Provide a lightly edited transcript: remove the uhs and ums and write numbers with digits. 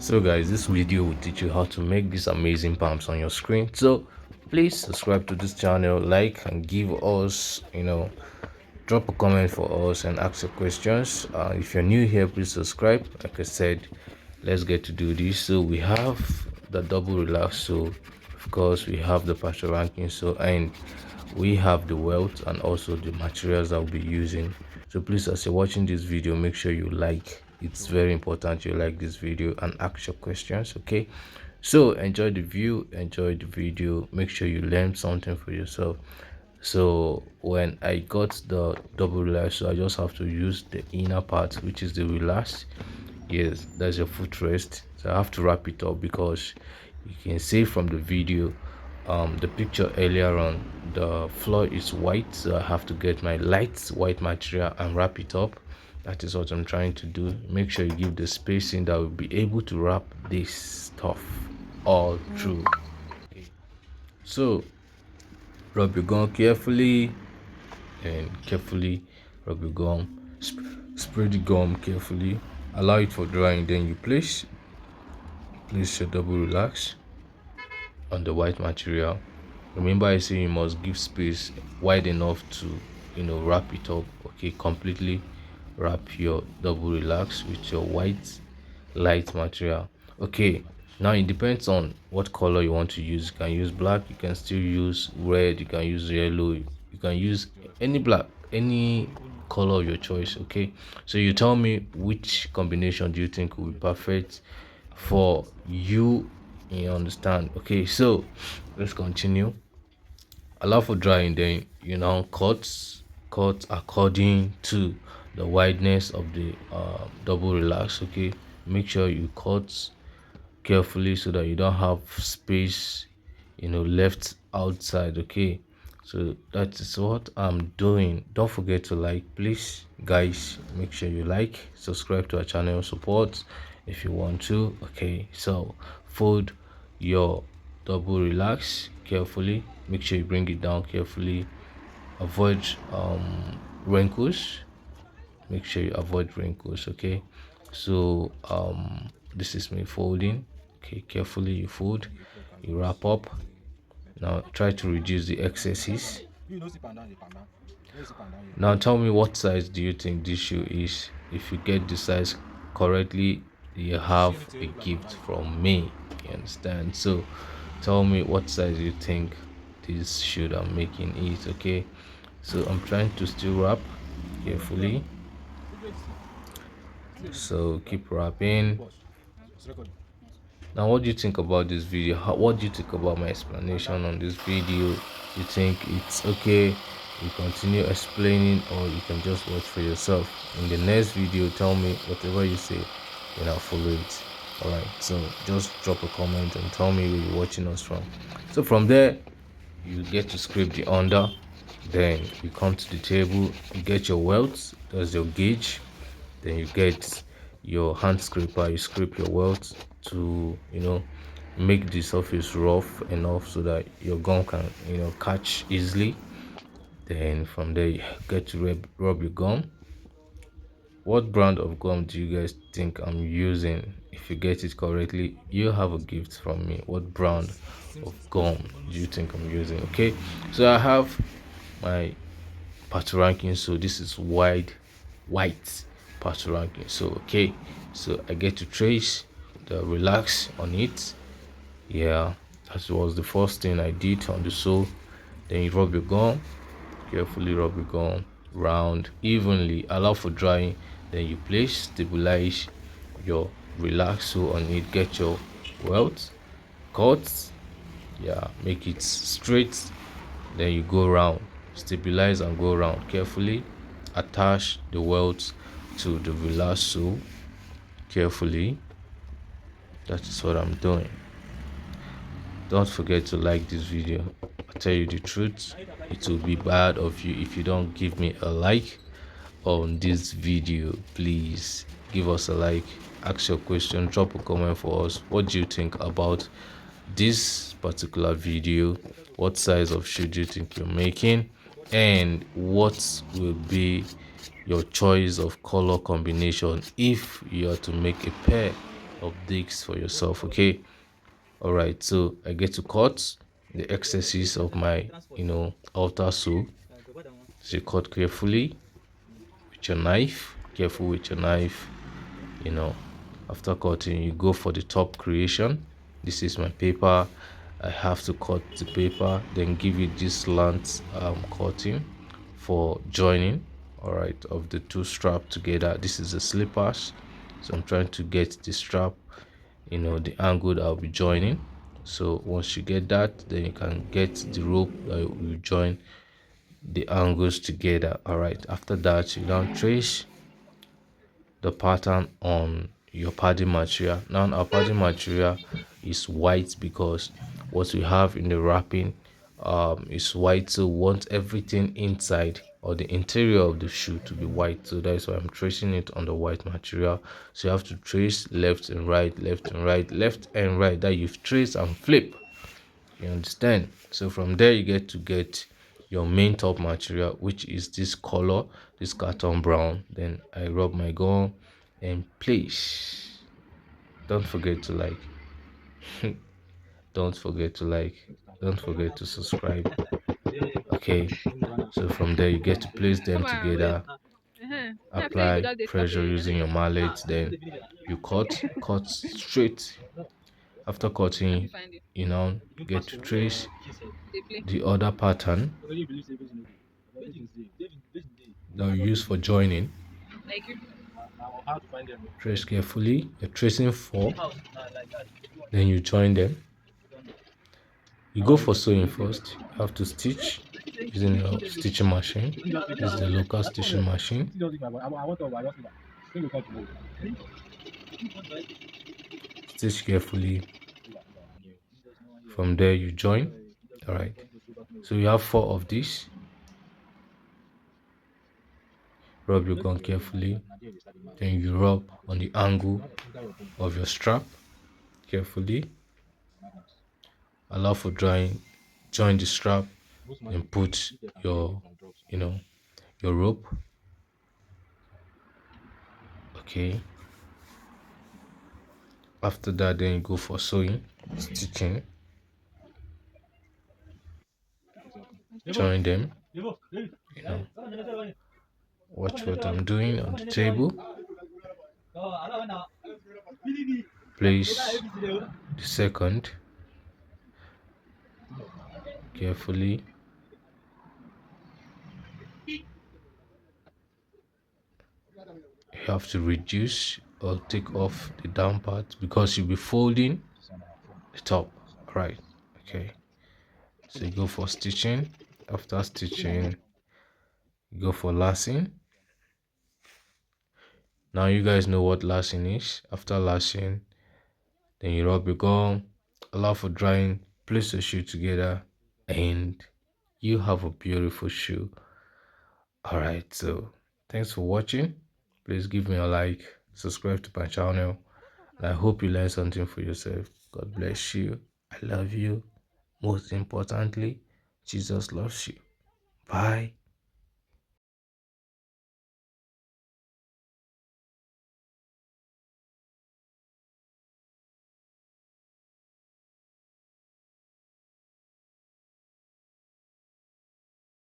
So guys, this video will teach you how to make these amazing palms on your screen. So please subscribe to this channel, like, and give us, drop a comment for us and ask your questions. If you're new here, please subscribe. Like I said, let's get to do this. So we have the double relax. So of course we have the partial ranking. So and we have the welt and also the materials that we'll be using. So please, as you're watching this video, make sure you like. It's very important you like this video and ask your questions. Okay, so enjoy the view, enjoy the video, make sure you learn something for yourself. So when I got the double relax, so I just have to use the inner part, which is the relax. Yes, that's your footrest. So I have to wrap it up because you can see from the video, the picture earlier on, the floor is white, so I have to get my light white material and wrap it up. That is what I'm trying to do. Make sure you give the spacing that will be able to wrap this stuff all through. Okay. So rub your gum carefully and carefully rub your gum. Spread the gum carefully, allow it for drying, then you place your double relax on the white material. Remember, I say you must give space wide enough to wrap it up. Okay, completely wrap your double relax with your white light material. Okay, now it depends on what color you want to use. You can use black, you can still use red, you can use yellow, you can use any black, any color of your choice. Okay, so you tell me which combination do you think will be perfect for you. You understand? Okay, so let's continue. Allow for drying, then you now cut according to the wideness of the double relax. Okay, make sure you cut carefully so that you don't have space left outside. Okay, so that is what I'm doing. Don't forget to like, please guys. Make sure you like, subscribe to our channel, support if you want to. Okay, so fold your double relax carefully. Make sure you bring it down carefully. Avoid wrinkles. Make sure you avoid wrinkles. Okay, so this is me folding. Okay, carefully you fold, you wrap up. Now try to reduce the excesses. Now tell me, what size do you think this shoe is? If you get the size correctly, you have a gift from me. You understand? So tell me what size you think this shoe I'm making is. Okay, so I'm trying to still wrap carefully, so keep wrapping. Now what do you think about this video? What do you think about my explanation on this video? You think it's okay you continue explaining, or you can just watch for yourself? In the next video, tell me whatever you say and I'll follow it. All right, so just drop a comment and tell me where you're watching us from. So from there, you get to scrape the under, then you come to the table, you get your welt, that's your gauge, then you get your hand scraper, you scrape your welt to make the surface rough enough so that your gum can catch easily. Then from there you get to rub your gum. What brand of gum do you guys think I'm using? If you get it correctly, you have a gift from me. What brand of gum do you think I'm using? Okay, so I have my part ranking. So this is white part ranking. So okay, so I get to trace the relax on it. Yeah, that was the first thing I did on the sole. Then you rub your gum carefully, rub your gum round evenly, allow for drying, then you place, stabilize your relax sole on it, get your welt, cut, yeah, make it straight, then you go round, stabilize and go round carefully. Attach the welt to the relax sole carefully. That is what I'm doing. Don't forget to like this video. I tell you the truth, it will be bad of you if you don't give me a like on this video. Please give us a like, ask your question, drop a comment for us. What do you think about this particular video? What size of shoe do you think you're making, and what will be your choice of color combination if you are to make a pair? of digs for yourself. Okay, all right, so I get to cut the excesses of my outer sole. So you cut carefully with your knife, careful with your knife. you know After cutting, you go for the top creation. This is my paper. I have to cut the paper, then give it this slant cutting for joining, all right, of the two strap together. This is the slippers, so I'm trying to get the strap, the angle that I'll be joining. So once you get that, then you can get the rope that will join the angles together. All right, after that, you now trace the pattern on your padding material. Now our padding material is white because what we have in the wrapping is white, so we want everything inside or the interior of the shoe to be white, so that's why I'm tracing it on the white material. So you have to trace left and right, left and right, left and right, that you've traced and flip. You understand? So from there you get your main top material, which is this color, this carton brown. Then I rub my gum and place. Don't forget to like. Don't forget to like. Don't forget to subscribe. Okay, so from there you get to place them together, apply pressure using your mallet, then you cut straight. After cutting, you now get to trace the other pattern that you use for joining. Trace carefully. You're tracing four, then you join them. You go for sewing first. You have to stitch using your stitching machine. This is the local stitching machine. Stitch carefully. From there you join. All right, so you have four of these. Rub your gun carefully, then you rub on the angle of your strap carefully. Allow for drying. Join the strap and put your your rope. Okay, after that, then you go for sewing, stitching. Join them. Watch what I'm doing on the table. Place the second carefully. You have to reduce or take off the down part because you'll be folding the top. Right, okay, so you go for stitching. After stitching, you go for lashing. Now you guys know what lashing is. After lashing, then you rub your gum, allow for drying, place the shoe together, and you have a beautiful shoe. All right, so thanks for watching. Please give me a like, subscribe to my channel, and I hope you learned something for yourself. God bless you. I love you. Most importantly, Jesus loves you. Bye.